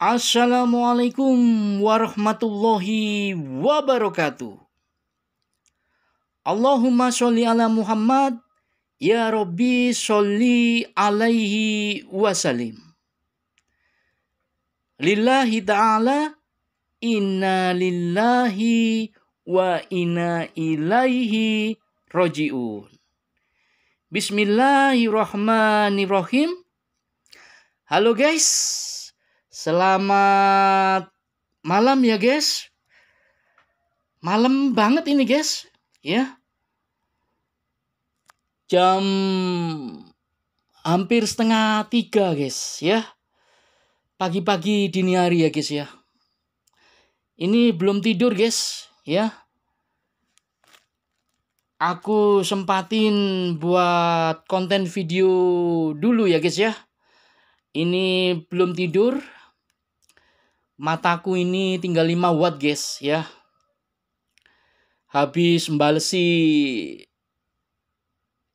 Assalamualaikum warahmatullahi wabarakatuh. Allahumma sholli ala Muhammad. Ya Rabbi sholli alaihi wasallim. Lillahi ta'ala inna lillahi wa inna ilaihi roji'un. Bismillahirrahmanirrahim. Halo guys, selamat malam ya guys. Malam banget ini guys, ya. Jam hampir 2:30 guys, ya. Pagi-pagi dini hari ya guys ya. Ini belum tidur guys, ya. Aku sempatin buat konten video dulu ya guys ya. Ini belum tidur. Mataku ini tinggal 5 watt guys ya. Habis membalesi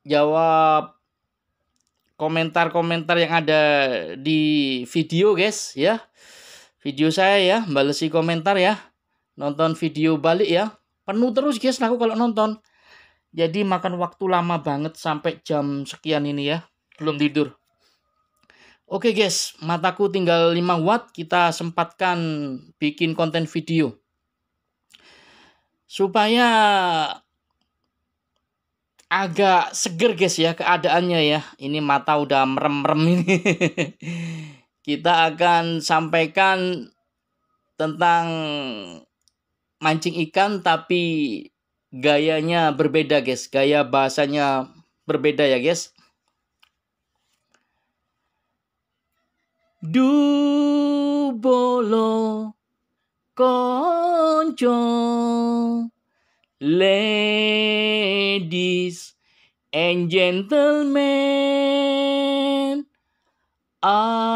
jawab komentar-komentar yang ada di video guys ya. Video saya ya, membalesi komentar ya. Nonton video balik ya. Penuh terus guys aku kalau nonton. Jadi makan waktu lama banget sampai jam sekian ini ya. Belum tidur. Oke guys, mataku tinggal 5 watt, kita sempatkan bikin konten video. Supaya agak seger guys ya keadaannya ya. Ini mata udah merem-merem ini. Kita akan sampaikan tentang mancing ikan tapi gayanya berbeda guys. Gaya bahasanya berbeda ya guys. Dubolo konco, ladies and gentlemen, ayo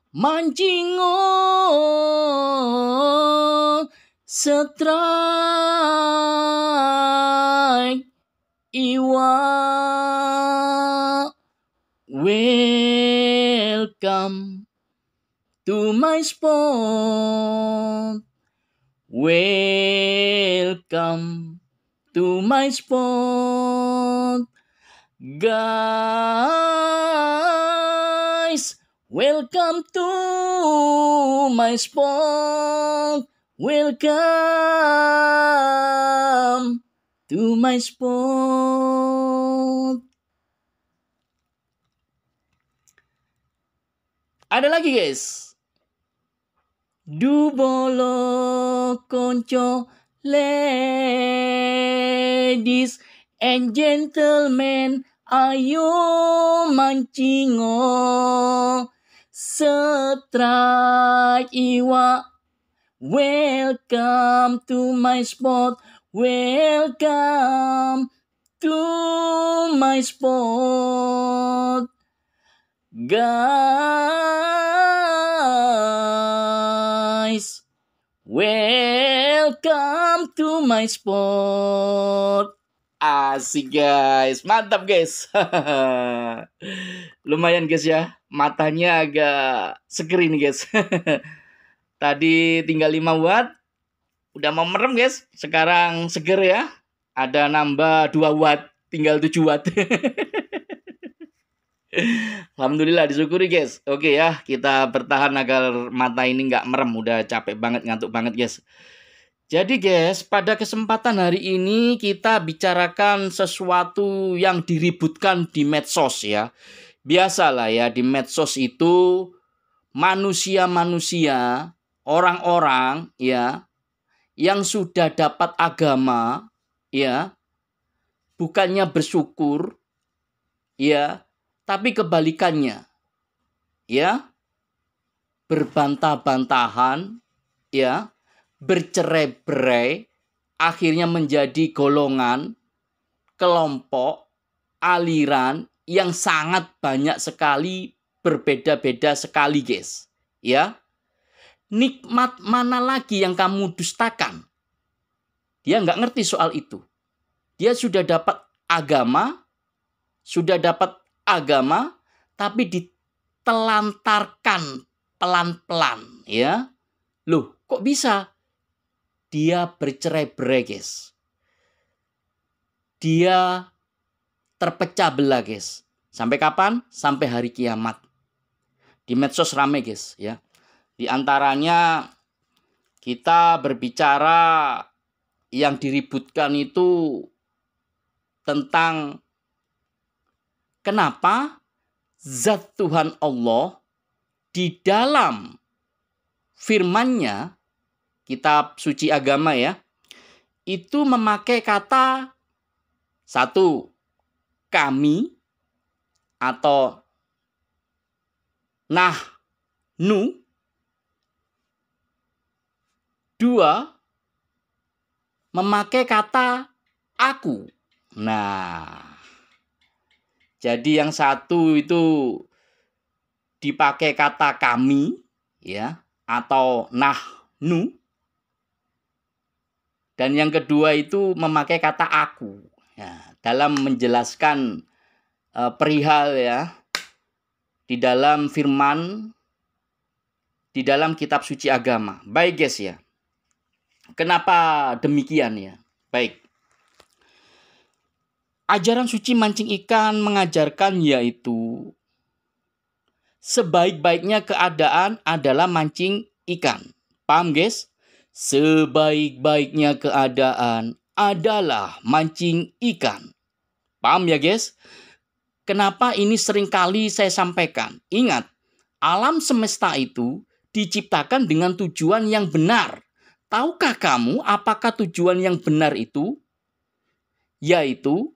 mancing strike iwa. Welcome to my spot. Welcome to my spot. Guys, welcome to my spot. Welcome to my spot. Ada lagi guys. Dubolo konco, ladies and gentlemen, ayo mancingo strike iwa. Welcome to my spot. Welcome to my spot. Guys, welcome to my spot. Asik guys, mantap guys. Lumayan guys ya, matanya agak seger ini guys. Tadi tinggal 5 watt, udah mau merem guys. Sekarang seger ya, ada nambah 2 watt, tinggal 7 watt. Alhamdulillah, disyukuri guys. Oke ya, kita bertahan agar mata ini nggak merem. Udah capek banget, ngantuk banget guys. Jadi guys, pada kesempatan hari ini kita bicarakan sesuatu yang diributkan di medsos ya. Biasalah ya, di medsos itu manusia-manusia, orang-orang ya, yang sudah dapat agama ya, bukannya bersyukur ya, tapi kebalikannya, ya, berbantah-bantahan, ya, bercerai-berai, akhirnya menjadi golongan, kelompok, aliran yang sangat banyak sekali, berbeda-beda sekali, guys. Ya, nikmat mana lagi yang kamu dustakan? Dia nggak ngerti soal itu. Dia sudah dapat agama, tapi ditelantarkan pelan-pelan, ya. Loh, kok bisa? Dia bercerai-berai, guys. Dia terpecah belah, guys. Sampai kapan? Sampai hari kiamat. Di medsos rame, guys, ya. Di antaranya kita berbicara yang diributkan itu tentang kenapa zat Tuhan Allah di dalam firman-Nya, kitab suci agama ya, itu memakai kata satu, kami atau nahnu. Dua, memakai kata aku. Nah, jadi yang satu itu dipakai kata kami ya atau nahnu. Dan yang kedua itu memakai kata aku. Ya, dalam menjelaskan perihal ya di dalam firman, di dalam kitab suci agama. Baik guys ya. Kenapa demikian ya? Baik. Ajaran suci mancing ikan mengajarkan yaitu sebaik-baiknya keadaan adalah mancing ikan. Paham guys? Sebaik-baiknya keadaan adalah mancing ikan. Paham ya guys? Kenapa ini seringkali saya sampaikan? Ingat, alam semesta itu diciptakan dengan tujuan yang benar. Tahukah kamu apakah tujuan yang benar itu? Yaitu,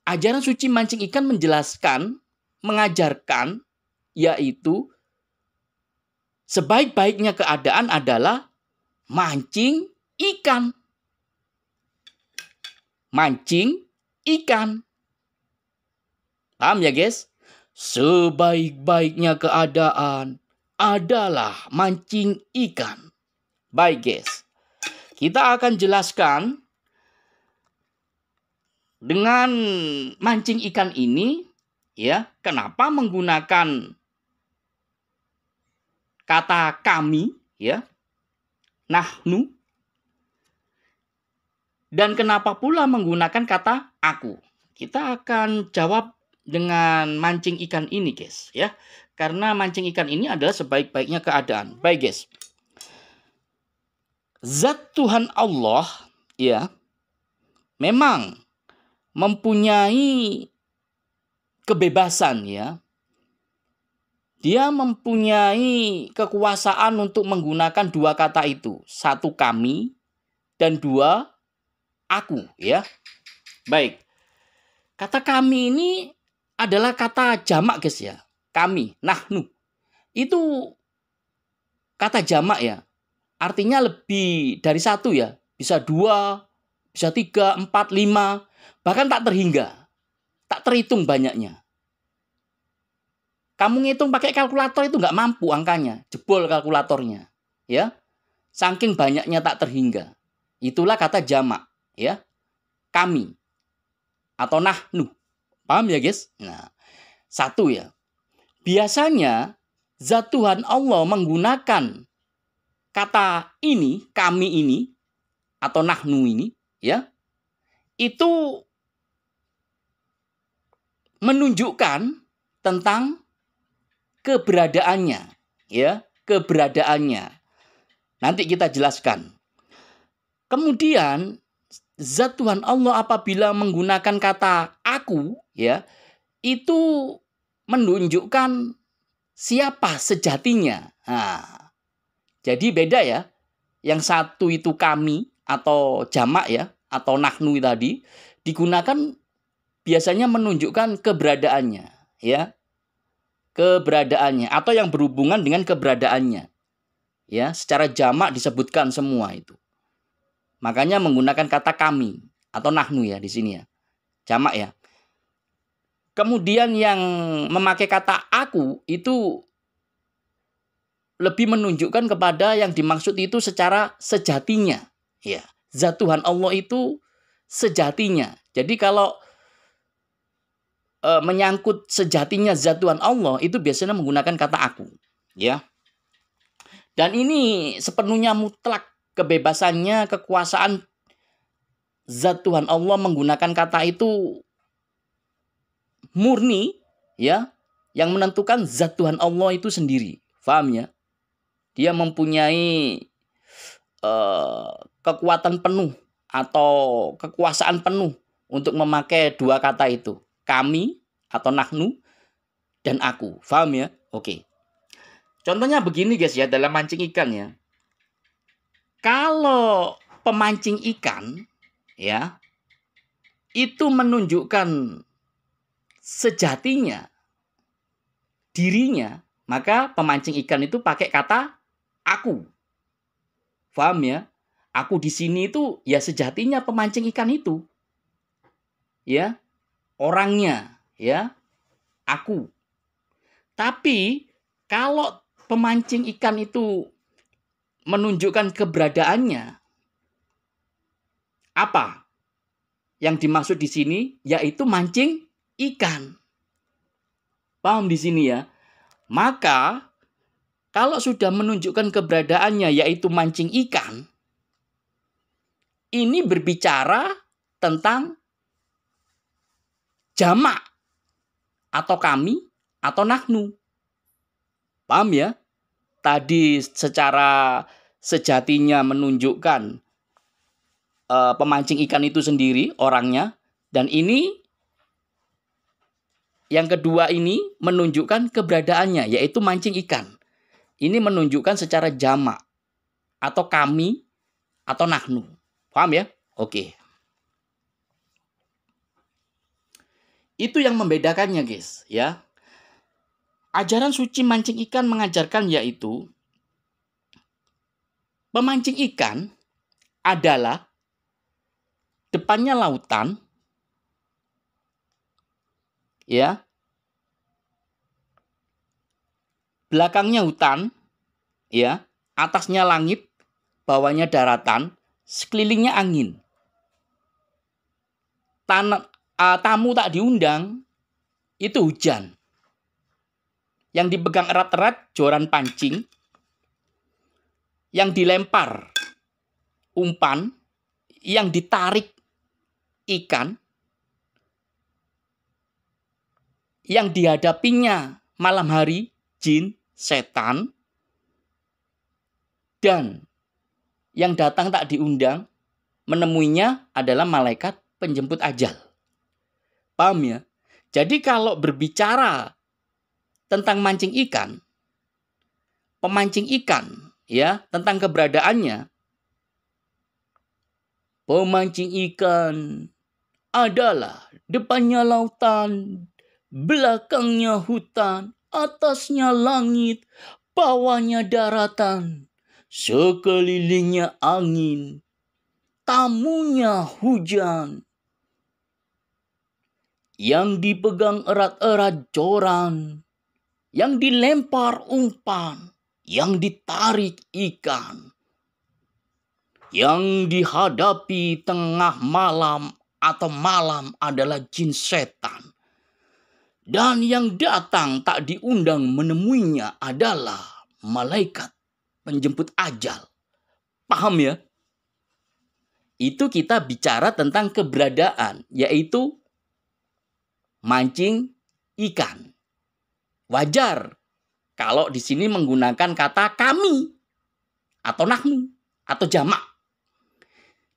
ajaran suci mancing ikan menjelaskan, mengajarkan, yaitu sebaik-baiknya keadaan adalah mancing ikan. Mancing ikan. Paham ya guys? Sebaik-baiknya keadaan adalah mancing ikan. Baik guys, kita akan jelaskan dengan mancing ikan ini ya, kenapa menggunakan kata kami ya, nahnu, dan kenapa pula menggunakan kata aku. Kita akan jawab dengan mancing ikan ini guys ya, karena mancing ikan ini adalah sebaik-baiknya keadaan. Baik guys, zat Tuhan Allah ya memang mempunyai kebebasan ya. Dia mempunyai kekuasaan untuk menggunakan dua kata itu. Satu kami dan dua aku ya. Baik. Kata kami ini adalah kata jamak guys ya. Kami, nahnu. Itu kata jamak ya. Artinya lebih dari satu ya. Bisa dua, bisa tiga, empat, lima. Bahkan tak terhingga. Tak terhitung banyaknya. Kamu ngitung pakai kalkulator itu nggak mampu angkanya. Jebol kalkulatornya. Ya. Saking banyaknya tak terhingga. Itulah kata jamak. Ya. Kami. Atau nahnu. Paham ya guys? Nah. Satu ya. Biasanya zat Tuhan Allah menggunakan kata ini, kami ini, atau nahnu ini, ya, itu menunjukkan tentang keberadaannya, ya, keberadaannya. Nanti kita jelaskan. Kemudian, zat Tuhan Allah apabila menggunakan kata aku, ya, itu menunjukkan siapa sejatinya. Nah, jadi beda ya. Yang satu itu kami atau jamak ya. Atau nahnu tadi. Digunakan biasanya menunjukkan keberadaannya. Ya. Keberadaannya. Atau yang berhubungan dengan keberadaannya. Ya. Secara jamak disebutkan semua itu. Makanya menggunakan kata kami. Atau nahnu ya di sini ya. Jamak ya. Kemudian yang memakai kata aku itu lebih menunjukkan kepada yang dimaksud itu secara sejatinya. Ya, zat Tuhan Allah itu sejatinya. Jadi kalau menyangkut sejatinya zat Tuhan Allah itu biasanya menggunakan kata aku, ya. Dan ini sepenuhnya mutlak kebebasannya, kekuasaan zat Tuhan Allah menggunakan kata itu murni, ya, yang menentukan zat Tuhan Allah itu sendiri. Paham ya? Dia mempunyai kekuatan penuh atau kekuasaan penuh untuk memakai dua kata itu. Kami atau nahnu dan aku. Paham ya? Oke. Contohnya begini guys ya, dalam mancing ikan ya. Kalau pemancing ikan ya, itu menunjukkan sejatinya dirinya, maka pemancing ikan itu pakai kata aku. Paham ya? Aku di sini itu ya sejatinya pemancing ikan itu. Ya, orangnya, ya, aku. Tapi kalau pemancing ikan itu menunjukkan keberadaannya, apa yang dimaksud di sini? Yaitu mancing ikan. Paham di sini ya? Maka kalau sudah menunjukkan keberadaannya yaitu mancing ikan, ini berbicara tentang jamak atau kami atau nahnu. Paham ya? Tadi secara sejatinya menunjukkan pemancing ikan itu sendiri orangnya, dan ini yang kedua ini menunjukkan keberadaannya yaitu mancing ikan. Ini menunjukkan secara jamak atau kami atau nahnu. Paham ya? Oke. Itu yang membedakannya guys ya. Ajaran suci mancing ikan mengajarkan yaitu pemancing ikan adalah depannya lautan, ya, belakangnya hutan, ya, atasnya langit, bawahnya daratan, sekelilingnya angin. Tamu tak diundang itu hujan. Yang dipegang erat-erat joran pancing, yang dilempar umpan, yang ditarik ikan, yang dihadapinya malam hari jin, setan, dan yang datang tak diundang menemuinya adalah malaikat penjemput ajal. Paham ya? Jadi kalau berbicara tentang mancing ikan, pemancing ikan ya, tentang keberadaannya, pemancing ikan adalah depannya lautan, belakangnya hutan, atasnya langit, bawahnya daratan, sekelilingnya angin, tamunya hujan, yang dipegang erat-erat joran, yang dilempar umpan, yang ditarik ikan, yang dihadapi tengah malam atau malam adalah jin setan, dan yang datang tak diundang menemuinya adalah malaikat penjemput ajal. Paham ya? Itu kita bicara tentang keberadaan, yaitu mancing ikan. Wajar kalau di sini menggunakan kata kami atau nahnu atau jamak.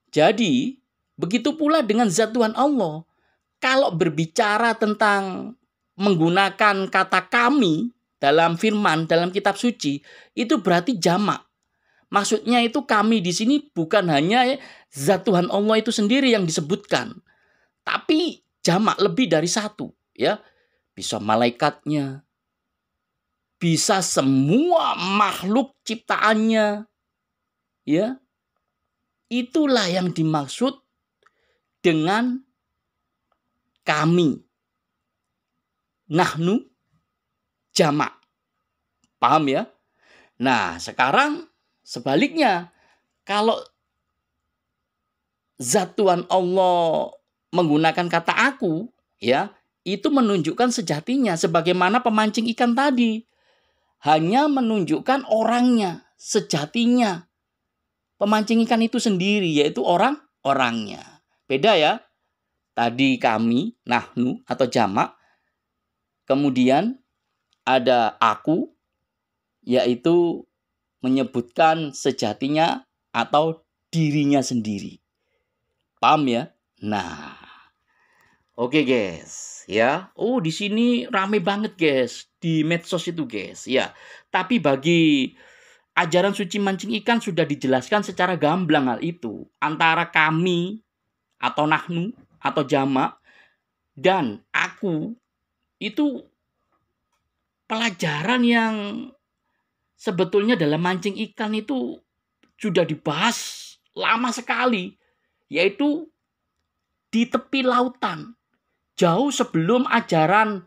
Jadi, begitu pula dengan zat Tuhan Allah. Kalau berbicara tentang menggunakan kata kami dalam firman, dalam kitab suci, itu berarti jamak. Maksudnya itu kami di sini bukan hanya zat Tuhan Allah itu sendiri yang disebutkan, tapi jamak lebih dari satu, ya. Bisa malaikatnya, bisa semua makhluk ciptaannya, ya. Itulah yang dimaksud dengan kami, nahnu, jamak. Paham ya? Nah, sekarang sebaliknya, kalau zat Tuhan Allah menggunakan kata aku, ya, itu menunjukkan sejatinya. Sebagaimana pemancing ikan tadi. Hanya menunjukkan orangnya, sejatinya. Pemancing ikan itu sendiri, yaitu orangnya. Beda ya. Tadi kami, nahnu atau jamak. Kemudian ada aku, yaitu menyebutkan sejatinya atau dirinya sendiri. Paham ya? Nah, oke guys, ya. Oh, di sini rame banget guys di medsos itu guys, ya. Tapi bagi ajaran suci mancing ikan sudah dijelaskan secara gamblang hal itu. Antara kami atau nahnu atau jamak dan aku itu pelajaran yang sebetulnya dalam mancing ikan itu sudah dibahas lama sekali, yaitu di tepi lautan. Jauh sebelum ajaran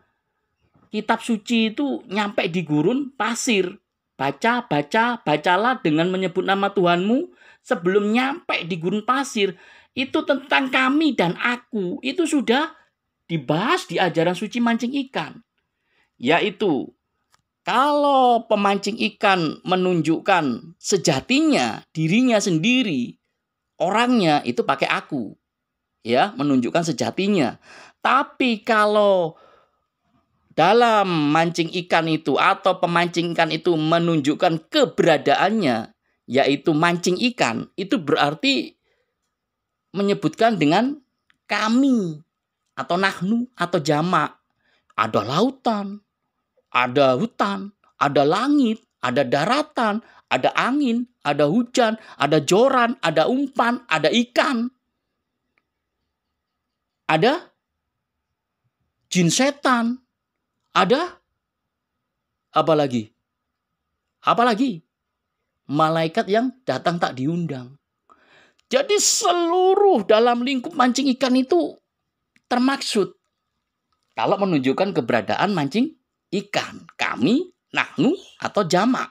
kitab suci itu nyampe di gurun pasir. Bacalah dengan menyebut nama Tuhanmu sebelum nyampe di gurun pasir. Itu tentang kami dan aku. Itu sudah dibahas di ajaran suci mancing ikan. Yaitu, kalau pemancing ikan menunjukkan sejatinya, dirinya sendiri, orangnya itu pakai aku. Ya, menunjukkan sejatinya. Tapi kalau dalam mancing ikan itu atau pemancing ikan itu menunjukkan keberadaannya, yaitu mancing ikan, itu berarti menyebutkan dengan kami atau nahnu atau jamak. Ada lautan, ada hutan, ada langit, ada daratan, ada angin, ada hujan, ada joran, ada umpan, ada ikan. Ada jin setan. Ada apa lagi? Apalagi malaikat yang datang tak diundang. Jadi seluruh dalam lingkup mancing ikan itu termaksud. Kalau menunjukkan keberadaan mancing ikan. Kami, nahnu, atau jamak.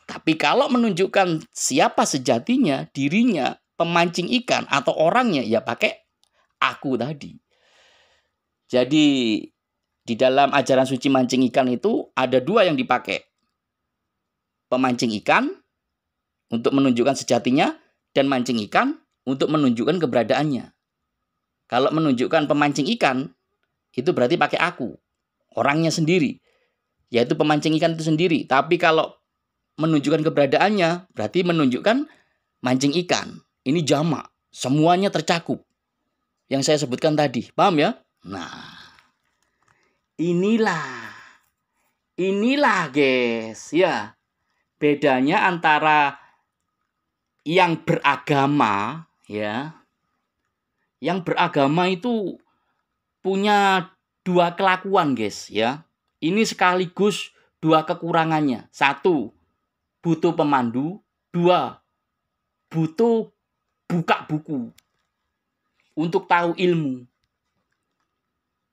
Tapi kalau menunjukkan siapa sejatinya, dirinya, pemancing ikan atau orangnya, ya pakai aku tadi. Jadi di dalam ajaran suci mancing ikan itu ada dua yang dipakai. Pemancing ikan untuk menunjukkan sejatinya dan mancing ikan untuk menunjukkan keberadaannya. Kalau menunjukkan pemancing ikan itu berarti pakai aku, orangnya sendiri, yaitu pemancing ikan itu sendiri. Tapi kalau menunjukkan keberadaannya berarti menunjukkan mancing ikan. Ini jamak, semuanya tercakup yang saya sebutkan tadi. Paham ya? Nah, Inilah guys, ya. Bedanya antara yang beragama, ya. Yang beragama itu punya dua kelakuan, guys, ya. Ini sekaligus dua kekurangannya. Satu, butuh pemandu. Dua, butuh buka buku untuk tahu ilmu.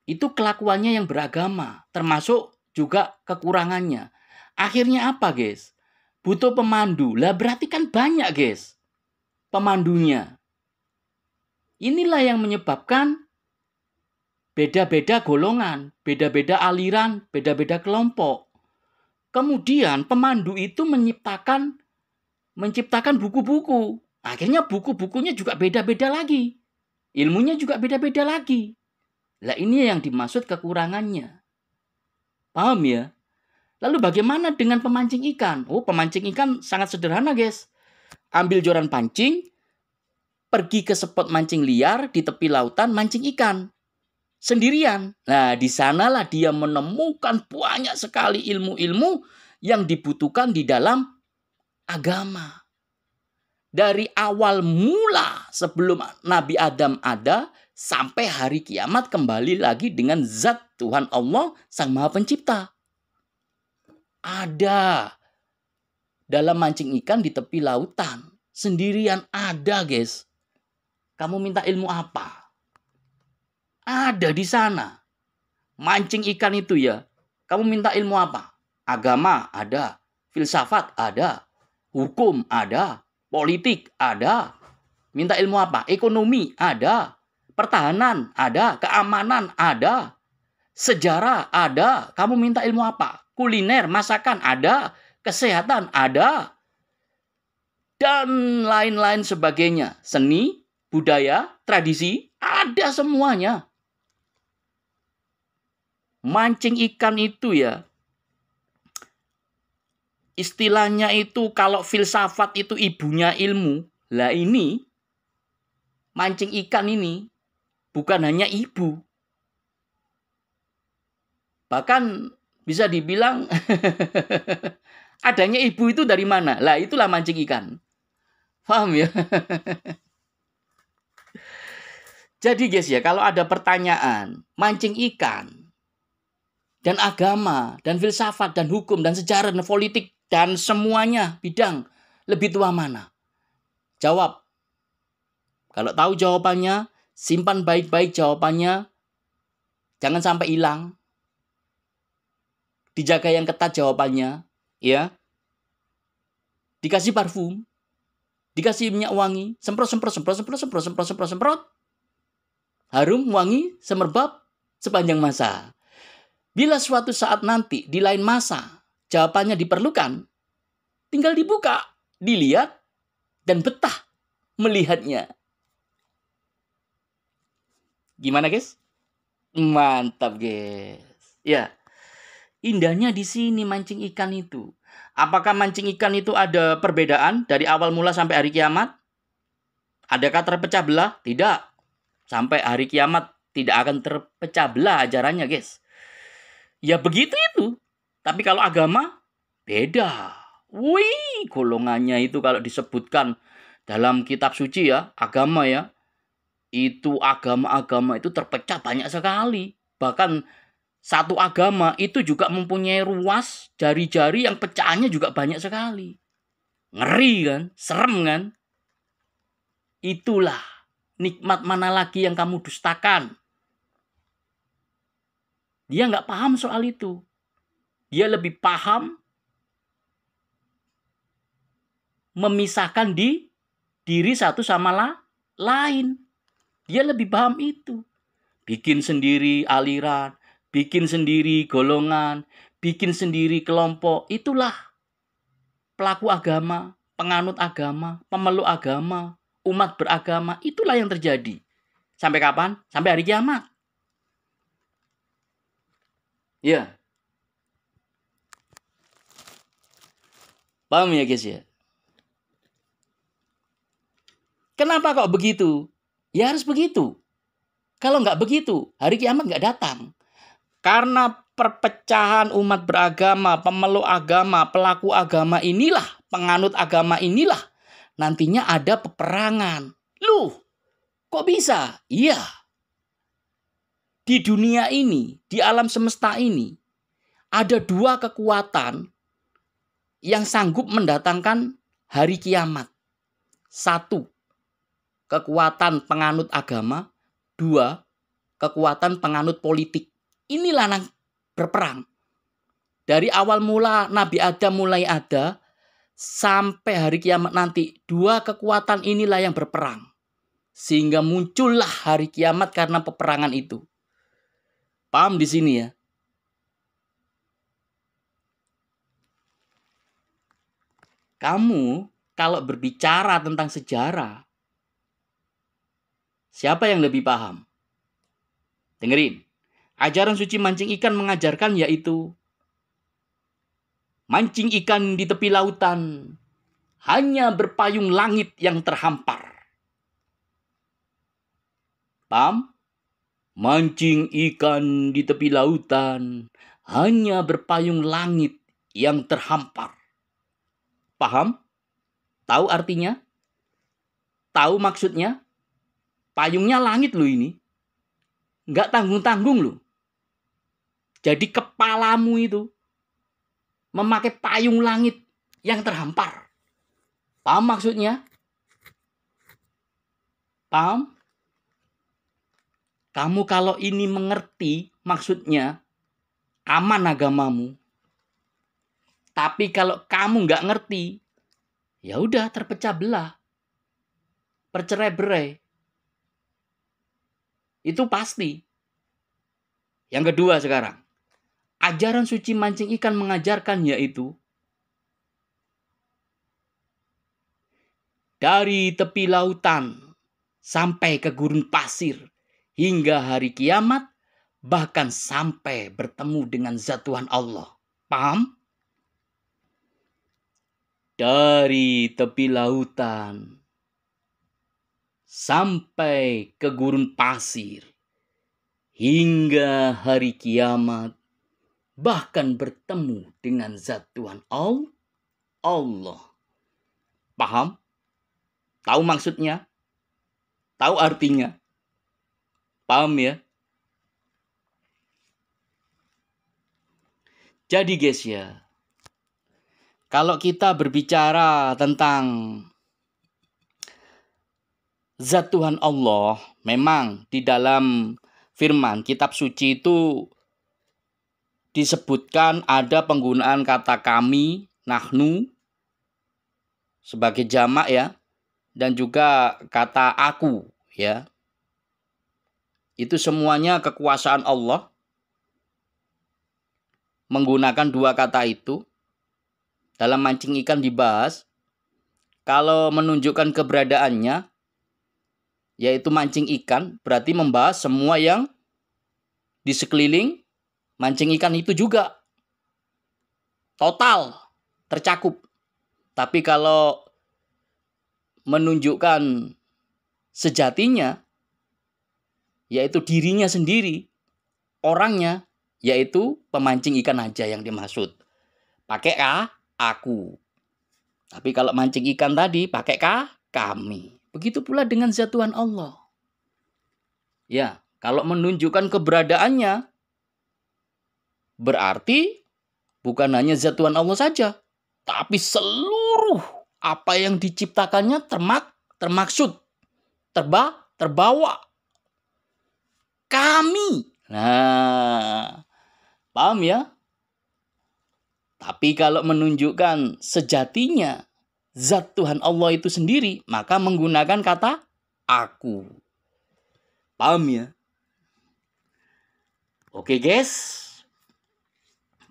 Itu kelakuannya yang beragama, termasuk juga kekurangannya. Akhirnya apa, guys? Butuh pemandu. Lah berarti kan banyak, guys, pemandunya. Inilah yang menyebabkan beda-beda golongan, beda-beda aliran, beda-beda kelompok. Kemudian pemandu itu menciptakan buku-buku. Akhirnya buku-bukunya juga beda-beda lagi. Ilmunya juga beda-beda lagi. Lah ini yang dimaksud kekurangannya. Paham ya? Lalu bagaimana dengan pemancing ikan? Oh, pemancing ikan sangat sederhana, guys. Ambil joran pancing, pergi ke spot mancing liar di tepi lautan, mancing ikan sendirian. Nah, di sanalah dia menemukan banyak sekali ilmu-ilmu yang dibutuhkan di dalam agama. Dari awal mula sebelum Nabi Adam ada sampai hari kiamat kembali lagi dengan zat Tuhan Allah Sang Maha Pencipta. Ada dalam mancing ikan di tepi lautan. Sendirian ada, guys. Kamu minta ilmu apa? Ada di sana. Mancing ikan itu ya. Kamu minta ilmu apa? Agama ada. Filsafat ada. Hukum ada. Politik ada. Minta ilmu apa? Ekonomi ada. Pertahanan ada. Keamanan ada. Sejarah ada. Kamu minta ilmu apa? Kuliner, masakan ada. Kesehatan ada. Dan lain-lain sebagainya. Seni, budaya, tradisi, ada semuanya. Mancing ikan itu ya, istilahnya itu kalau filsafat itu ibunya ilmu. Lah ini, mancing ikan ini bukan hanya ibu. Bahkan bisa dibilang adanya ibu itu dari mana? Lah itulah mancing ikan. Paham ya? Jadi guys ya, kalau ada pertanyaan, mancing ikan, dan agama, dan filsafat, dan hukum, dan sejarah, dan politik, dan semuanya bidang, lebih tua mana? Jawab. Kalau tahu jawabannya, simpan baik-baik jawabannya, jangan sampai hilang. Dijaga yang ketat jawabannya, ya. Dikasih parfum, dikasih minyak wangi, semprot, harum, wangi, semerbak sepanjang masa. Bila suatu saat nanti di lain masa jawabannya diperlukan, tinggal dibuka, dilihat, dan betah melihatnya. Gimana guys? Mantap guys. Ya, indahnya di sini mancing ikan itu. Apakah mancing ikan itu ada perbedaan dari awal mula sampai hari kiamat? Adakah terpecah belah? Tidak. Sampai hari kiamat tidak akan terpecah belah ajarannya guys. Ya begitu itu. Tapi kalau agama, beda. Wih, golongannya itu kalau disebutkan dalam kitab suci ya, agama ya, itu agama-agama itu terpecah banyak sekali. Bahkan satu agama itu juga mempunyai ruas jari-jari yang pecahannya juga banyak sekali. Ngeri kan? Serem kan? Itulah nikmat mana lagi yang kamu dustakan. Dia nggak paham soal itu. Dia lebih paham memisahkan di diri satu sama lain. Dia lebih paham itu. Bikin sendiri aliran, bikin sendiri golongan, bikin sendiri kelompok. Itulah pelaku agama, penganut agama, pemeluk agama, umat beragama. Itulah yang terjadi. Sampai kapan? Sampai hari kiamat. Ya. Paham ya guys ya? Kenapa kok begitu? Ya harus begitu. Kalau nggak begitu, hari kiamat nggak datang. Karena perpecahan umat beragama, pemeluk agama, pelaku agama inilah, penganut agama inilah, nantinya ada peperangan. Loh, kok bisa? Iya. Di dunia ini, di alam semesta ini, ada dua kekuatan yang sanggup mendatangkan hari kiamat. Satu, kekuatan penganut agama. Dua, kekuatan penganut politik. Inilah yang berperang. Dari awal mula Nabi Adam mulai ada, sampai hari kiamat nanti, dua kekuatan inilah yang berperang. Sehingga muncullah hari kiamat karena peperangan itu. Paham di sini ya? Kamu kalau berbicara tentang sejarah, siapa yang lebih paham? Dengerin. Ajaran suci mancing ikan mengajarkan yaitu mancing ikan di tepi lautan hanya berpayung langit yang terhampar. Paham? Mancing ikan di tepi lautan hanya berpayung langit yang terhampar. Paham? Tahu artinya? Tahu maksudnya? Payungnya langit loh ini. Nggak tanggung-tanggung loh. Jadi kepalamu itu memakai payung langit yang terhampar. Paham maksudnya? Paham? Kamu kalau ini mengerti maksudnya, aman agamamu. Tapi kalau kamu nggak ngerti, ya udah terpecah belah. Bercerai-berai. Itu pasti. Yang kedua sekarang. Ajaran suci mancing ikan mengajarkan yaitu dari tepi lautan sampai ke gurun pasir hingga hari kiamat, bahkan sampai bertemu dengan zat Tuhan Allah. Paham? Dari tepi lautan sampai ke gurun pasir hingga hari kiamat, bahkan bertemu dengan zat Tuhan Allah. Paham? Tahu maksudnya? Tahu artinya? Paham ya? Jadi guys ya, kalau kita berbicara tentang zat Tuhan Allah, memang di dalam firman kitab suci itu disebutkan ada penggunaan kata kami, nahnu, sebagai jamak ya, dan juga kata aku ya. Itu semuanya kekuasaan Allah. Menggunakan dua kata itu. Dalam mancing ikan dibahas. Kalau menunjukkan keberadaannya, yaitu mancing ikan, berarti membahas semua yang di sekeliling mancing ikan itu juga. Total tercakup. Tapi kalau menunjukkan sejatinya, yaitu dirinya sendiri, orangnya, yaitu pemancing ikan aja yang dimaksud. Pakai aku. Tapi kalau mancing ikan tadi pakai kami. Begitu pula dengan zat Tuhan Allah. Ya, kalau menunjukkan keberadaannya, berarti bukan hanya zat Tuhan Allah saja, tapi seluruh apa yang diciptakannya termaksud, terbawa. Kami. Nah, paham ya? Tapi kalau menunjukkan sejatinya zat Tuhan Allah itu sendiri, maka menggunakan kata aku. Paham ya? Oke guys.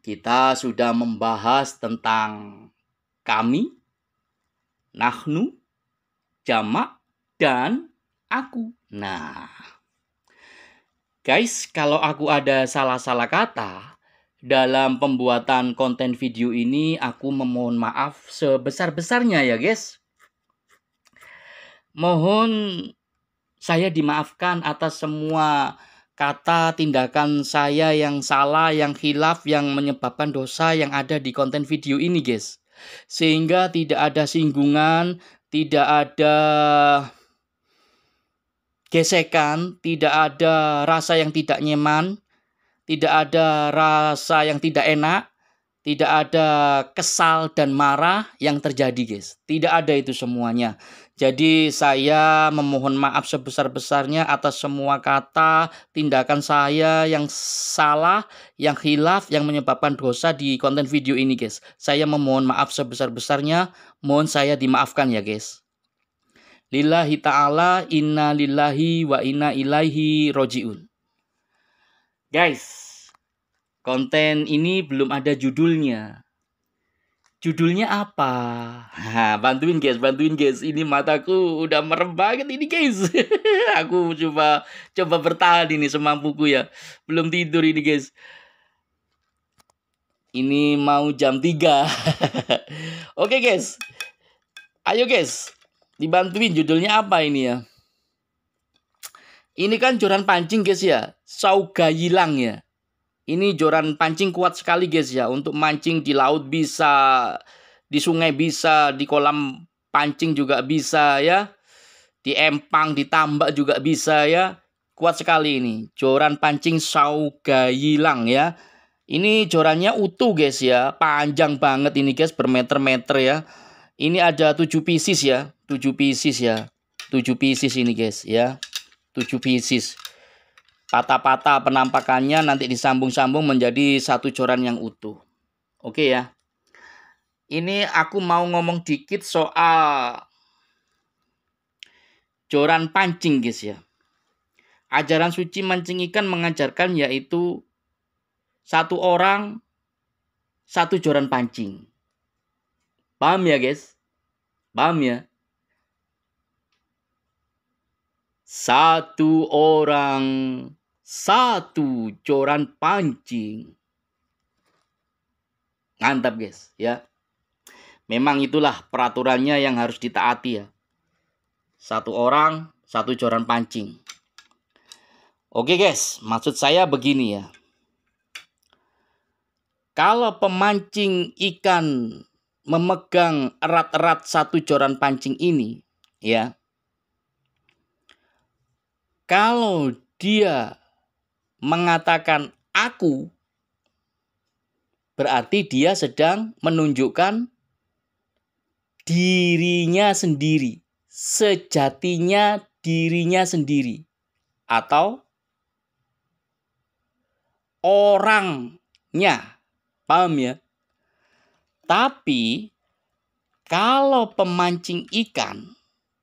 Kita sudah membahas tentang kami, nahnu, jamak, dan aku. Nah, guys, kalau aku ada salah-salah kata dalam pembuatan konten video ini, aku memohon maaf sebesar-besarnya ya guys. Mohon saya dimaafkan atas semua kata, tindakan saya yang salah, yang khilaf, yang menyebabkan dosa yang ada di konten video ini guys. Sehingga tidak ada singgungan, tidak ada gesekan, tidak ada rasa yang tidak nyaman, tidak ada rasa yang tidak enak, tidak ada kesal dan marah yang terjadi guys. Tidak ada itu semuanya. Jadi saya memohon maaf sebesar-besarnya atas semua kata, tindakan saya yang salah, yang khilaf, yang menyebabkan dosa di konten video ini guys. Saya memohon maaf sebesar-besarnya, mohon saya dimaafkan ya guys. Lillahi ta'ala, inna lillahi wa inna ilaihi roji'un. Guys, konten ini belum ada judulnya. Judulnya apa? Nah, bantuin guys. Ini mataku udah merem banget ini guys. Aku coba bertahan ini semampuku ya. Belum tidur ini guys. Ini mau jam 3. Oke guys. Ayo guys. Dibantuin judulnya apa ini ya? Ini kan joran pancing guys ya. Saugayilang ya. Ini joran pancing kuat sekali guys ya. Untuk mancing di laut bisa, di sungai bisa, di kolam pancing juga bisa ya. Di empang, di tambak juga bisa ya. Kuat sekali ini. Joran pancing Saugayilang ya. Ini jorannya utuh guys ya. Panjang banget ini guys, bermeter-meter ya. Ini ada 7 pieces ya. 7 pieces ya. 7 pieces ini guys ya. 7 pieces. Patah-patah penampakannya nanti disambung-sambung menjadi satu joran yang utuh. Oke ya. Ini aku mau ngomong dikit soal joran pancing guys ya. Ajaran suci mancing ikan mengajarkan yaitu satu orang, satu joran pancing. Paham ya guys? Paham ya? Satu orang, satu joran pancing. Mantap guys ya. Memang itulah peraturannya yang harus ditaati ya. Satu orang, satu joran pancing. Oke guys, maksud saya begini ya. Kalau pemancing ikan memegang erat-erat satu joran pancing ini, ya. Kalau dia mengatakan aku, berarti dia sedang menunjukkan dirinya sendiri, sejatinya dirinya sendiri, atau orangnya. Paham ya? Tapi kalau pemancing ikan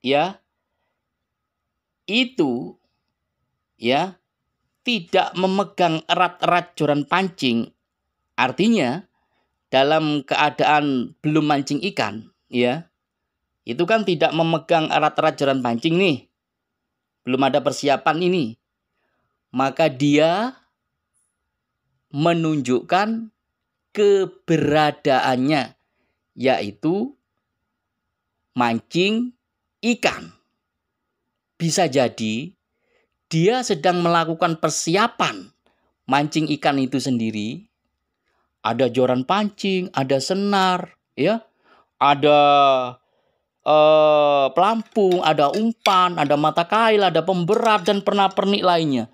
ya itu ya tidak memegang erat-erat joran pancing, artinya dalam keadaan belum mancing ikan ya, itu kan tidak memegang erat-erat joran pancing nih, belum ada persiapan ini, maka dia menunjukkan keberadaannya, yaitu mancing ikan. Bisa jadi dia sedang melakukan persiapan mancing ikan itu sendiri. Ada joran pancing, ada senar, ya, ada pelampung, ada umpan, ada mata kail, ada pemberat dan pernak-pernik lainnya.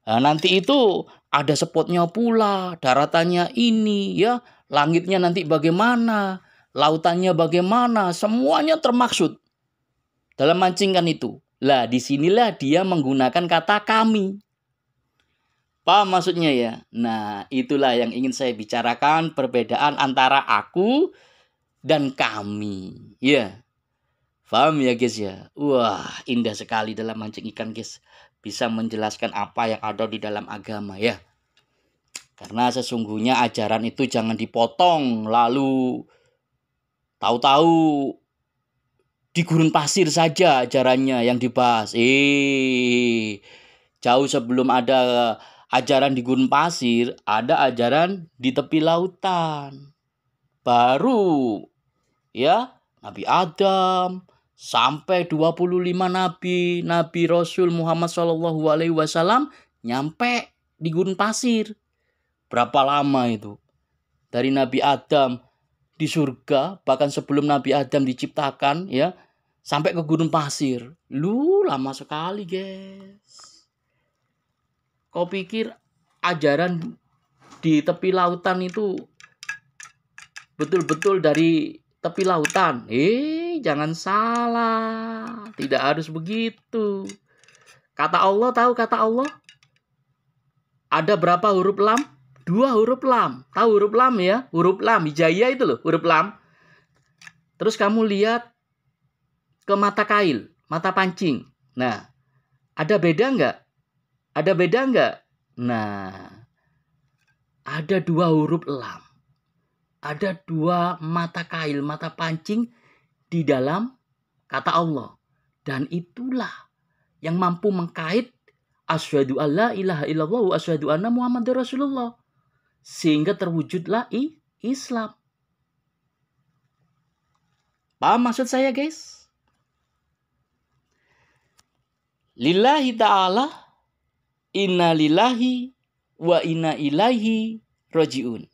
Nah, nanti itu ada spotnya pula, daratannya ini, ya, langitnya nanti bagaimana, lautannya bagaimana, semuanya termaksud dalam mancingan itu. Lah, disinilah dia menggunakan kata kami. Paham maksudnya ya? Nah, itulah yang ingin saya bicarakan, perbedaan antara aku dan kami. Ya, paham ya guys ya? Wah, indah sekali dalam mancing ikan guys. Bisa menjelaskan apa yang ada di dalam agama ya. Karena sesungguhnya ajaran itu jangan dipotong lalu tahu-tahu di gurun pasir saja ajarannya yang dibahas. Jauh sebelum ada ajaran di gurun pasir, ada ajaran di tepi lautan. Baru ya Nabi Adam sampai 25 nabi, Nabi Rasul Muhammad SAW nyampe di gurun pasir. Berapa lama itu? Dari Nabi Adam di surga, bahkan sebelum Nabi Adam diciptakan ya, sampai ke gurun pasir. Lama sekali, guys. Kau pikir ajaran di tepi lautan itu betul-betul dari tepi lautan? Jangan salah. Tidak harus begitu. Kata Allah, tahu kata Allah? Ada berapa huruf lam? 2 huruf lam. Tahu huruf lam ya? Huruf lam, hijaiyah itu loh, huruf lam. Terus kamu lihat ke mata kail, mata pancing. Nah, ada beda nggak? Ada beda nggak? Nah, ada 2 huruf lam. Ada 2 mata kail, mata pancing di dalam kata Allah. Dan itulah yang mampu mengkait asyhadu alla ilaha illallah wa asyhadu anna Muhammadar Rasulullah. Sehingga terwujudlah Islam. Paham maksud saya guys? Lillahi ta'ala, inna lillahi wa inna ilaihi rajiun.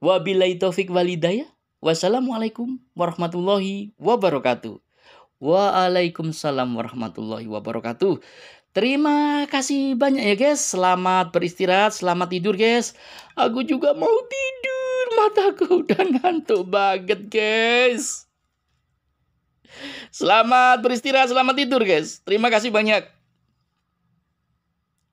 Wabillahi taufik walidayah. Wassalamualaikum warahmatullahi wabarakatuh. Waalaikumsalam warahmatullahi wabarakatuh. Terima kasih banyak ya guys. Selamat beristirahat, selamat tidur guys. Aku juga mau tidur. Mataku udah ngantuk banget guys. Selamat beristirahat, selamat tidur guys. Terima kasih banyak.